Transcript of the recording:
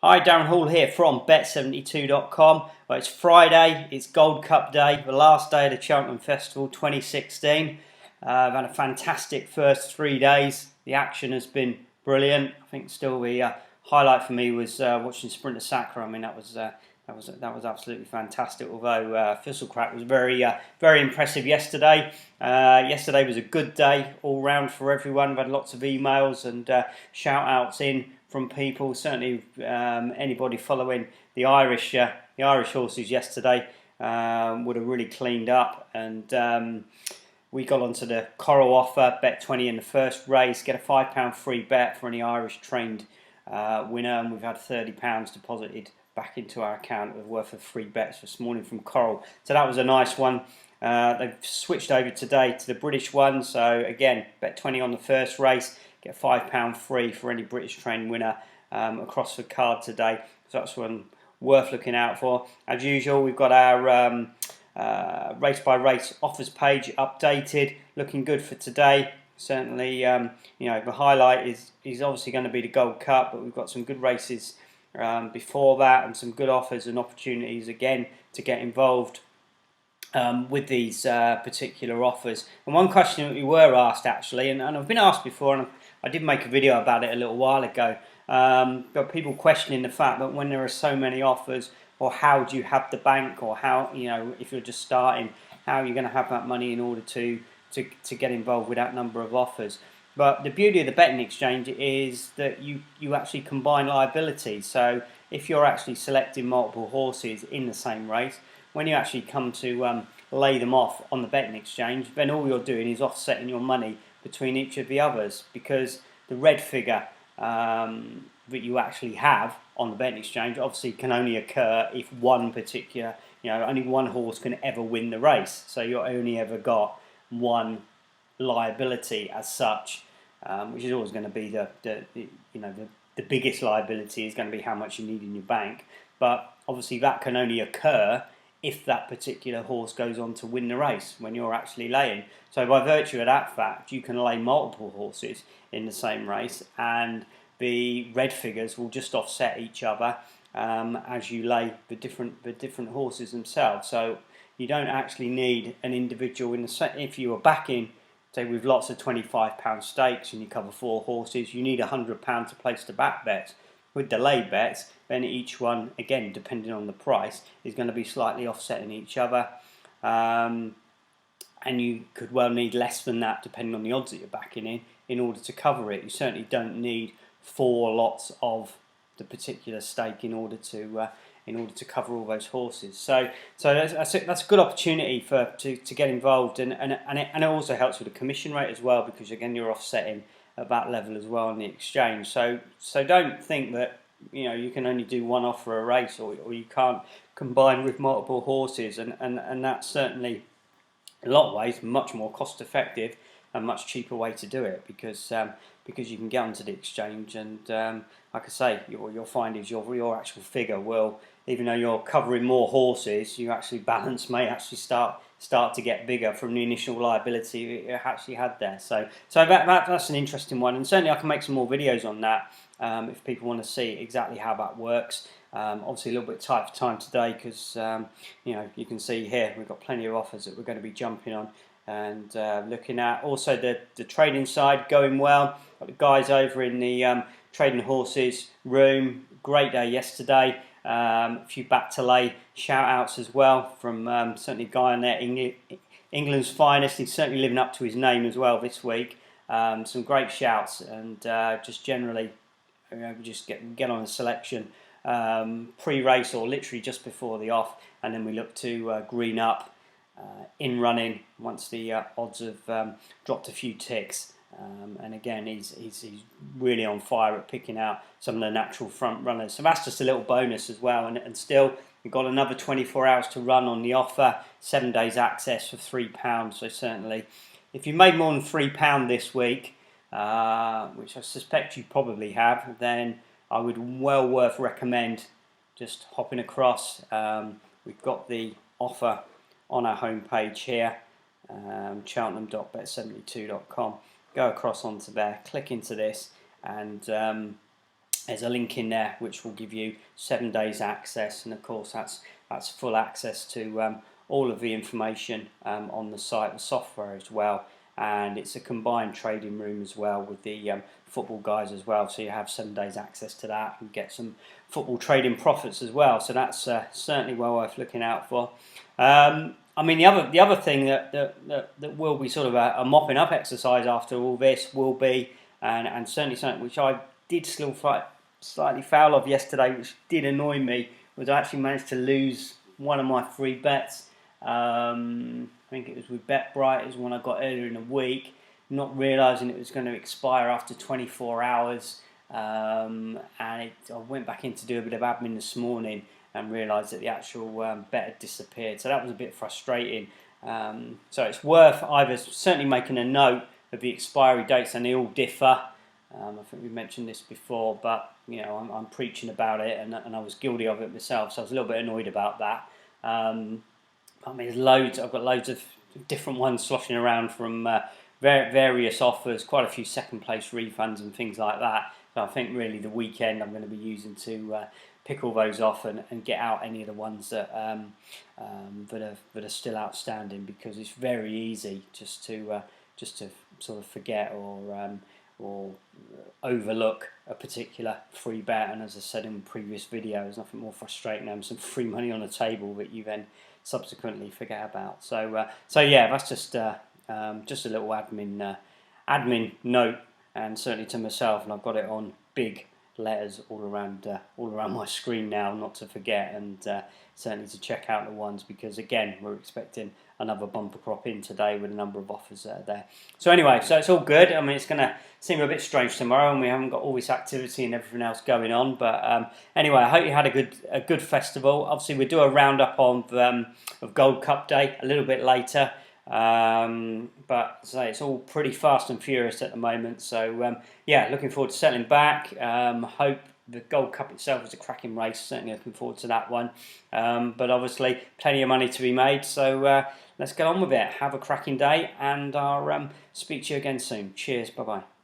Hi, Darren Hall here from bet72.com. Well, it's Friday, it's Gold Cup Day, the last day of the Cheltenham Festival 2016. I've had a fantastic first 3 days. The action has been brilliant. I think still the highlight for me was watching Sprinter Sacre. I mean, that was absolutely fantastic. Although Thistlecrack was very impressive yesterday. Yesterday was a good day all round for everyone. We've had lots of emails and shout outs in from people. Certainly, anybody following the Irish horses yesterday would have really cleaned up. And we got onto the Coral offer, bet 20 in the first race, get a £5 free bet for any Irish trained winner, and we've had £30 deposited back into our account worth of free bets this morning from Coral. So that was a nice one. They've switched over today to the British one. So again, bet 20 on the first race, get £5 free for any British trained winner across the card today. So that's one worth looking out for. As usual, we've got our race by race offers page updated, looking good for today. Certainly, the highlight is obviously going to be the Gold Cup, but we've got some good races before that and some good offers and opportunities again to get involved with these particular offers. And one question that we were asked actually, and I've been asked before, and I did make a video about it a little while ago, but people questioning the fact that when there are so many offers, or how do you have the bank, or how, if you're just starting, how you're going to have that money in order to get involved with that number of offers. But the beauty of the betting exchange is that you actually combine liabilities. So if you're actually selecting multiple horses in the same race, when you actually come to lay them off on the betting exchange, then all you're doing is offsetting your money between each of the others, because the red figure that you actually have on the betting exchange obviously can only occur if one particular, only one horse can ever win the race. So you only ever got one liability as such, which is always going to be the biggest liability is going to be how much you need in your bank. But obviously that can only occur if that particular horse goes on to win the race when you're actually laying. So by virtue of that fact, you can lay multiple horses in the same race, and the red figures will just offset each other as you lay the different horses themselves. So you don't actually need an individual in the set. If you were backing, say, with lots of £25 stakes and you cover 4 horses, you need £100 to place the back bets. With delayed bets, then each one, again, depending on the price, is going to be slightly offsetting each other. And you could well need less than that, depending on the odds that you're backing in order to cover it. You certainly don't need 4 lots of the particular stake in order to cover all those horses. So that's a good opportunity to get involved, and it also helps with the commission rate as well, because again you're offsetting at that level as well on the exchange. So don't think that you can only do one offer a race, or you can't combine with multiple horses, and that's certainly in a lot of ways much more cost effective and much cheaper way to do it, because you can get onto the exchange, and like I say, what you'll find is your actual figure will, even though you're covering more horses, your actually balance may actually start to get bigger from the initial liability it actually had there. So that's an interesting one, and certainly I can make some more videos on that if people want to see exactly how that works. Obviously a little bit tight for time today, because you can see here we've got plenty of offers that we're going to be jumping on and looking at. Also the trading side going well. Got the guys over in the trading horses room. Great day yesterday. A few back to lay shout outs as well from certainly a guy on there, England's finest. He's certainly living up to his name as well this week. Some great shouts, and just generally just get on a selection pre-race or literally just before the off, and then we look to green up in running once the odds have dropped a few ticks. And again, he's really on fire at picking out some of the natural front runners. So that's just a little bonus as well. And still, we've got another 24 hours to run on the offer. 7 days access for £3. So certainly, if you made more than £3 this week, which I suspect you probably have, then I would worth recommend just hopping across. We've got the offer on our homepage here, cheltenham.bet72.com. Go across onto there, click into this, and there's a link in there which will give you 7 days access, and of course that's full access to all of the information on the site, the software as well, and it's a combined trading room as well with the football guys as well, so you have 7 days access to that and get some football trading profits as well, so that's certainly well worth looking out for. I mean, the other thing that will be sort of a mopping up exercise after all this will be, and certainly something which I did still slightly foul of yesterday, which did annoy me, was I actually managed to lose one of my free bets. I think it was with BetBright. It was one I got earlier in the week, not realising it was going to expire after 24 hours. And I went back in to do a bit of admin this morning and realised that the actual bet had disappeared. So that was a bit frustrating. So it's worth either certainly making a note of the expiry dates, and they all differ. I think we mentioned this before, but you know, I'm preaching about it, and I was guilty of it myself, so I was a little bit annoyed about that. I mean, there's loads. I've got loads of different ones sloshing around from various offers, quite a few second place refunds and things like that. So I think really the weekend I'm going to be using to pick all those off and get out any of the ones that that are still outstanding, because it's very easy just to sort of forget or overlook a particular free bet. And as I said in previous videos, nothing more frustrating than some free money on the table that you then subsequently forget about. So yeah, that's just a little admin note, and certainly to myself, and I've got it on big letters all around my screen now, not to forget, and certainly to check out the ones, because again, we're expecting another bumper crop in today with a number of offers there. So anyway, so it's all good. I mean, it's going to seem a bit strange tomorrow, and we haven't got all this activity and everything else going on. But anyway, I hope you had a good festival. Obviously, we do a roundup of Gold Cup Day a little bit later. But so it's all pretty fast and furious at the moment. So yeah, looking forward to settling back. Hope the Gold Cup itself was a cracking race. Certainly looking forward to that one. But obviously, plenty of money to be made. So let's get on with it. Have a cracking day, and I'll speak to you again soon. Cheers. Bye bye.